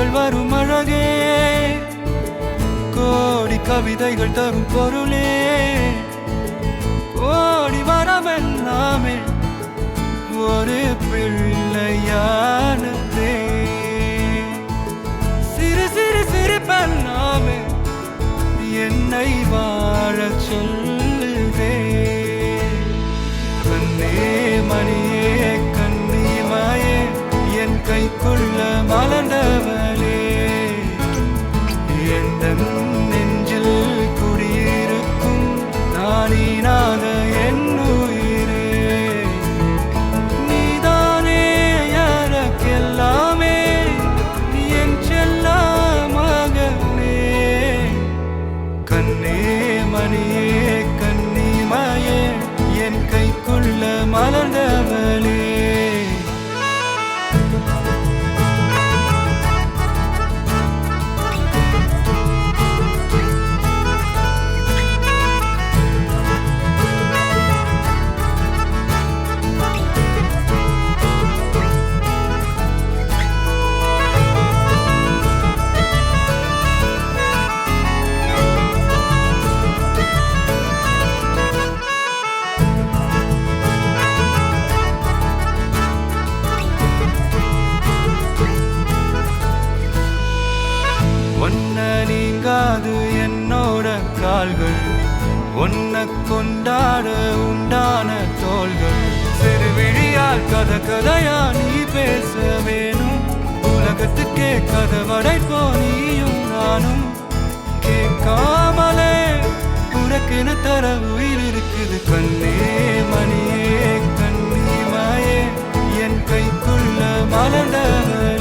கண்கள் வரும் அழகே, கோடி கவிதைகள் தரும் பொருளே, கோடி வரமெல்லாமே ஒரு பிள்ளையானதே. சிறு சிறு சிரிப்பெல்லாமே என்னை வாழச் சொல்லுதே. கண்ணே மணியே கண்ணிமாயே என் கைக்குள்ள மலர்ந்தவளே, எந்த நெஞ்சில் குடியிருக்கும் நானீனாத என் உயிரே. நீதானே எனக்கெல்லாமே, என் செல்ல மகனே. கண்ணே மணியே கண்ணிமாயே என் கைக்குள்ள மலர்ந்தவளே. ஒன்ன நீங்காது என்னோட கால்கள், ஒன்ன கொண்டாட உண்டான தோள்கள். சிறு விழியால் கதையா நீ பேச வேணும், உலகத்துக்கே கதவடைப்போ நீயும் நானும். கேட்காமலே உனக்கென தர உயிர் இருக்குது. கண்ணே மணியே கண்ணிமாயே என் கைக்குள்ள மலர்ந்தவள்.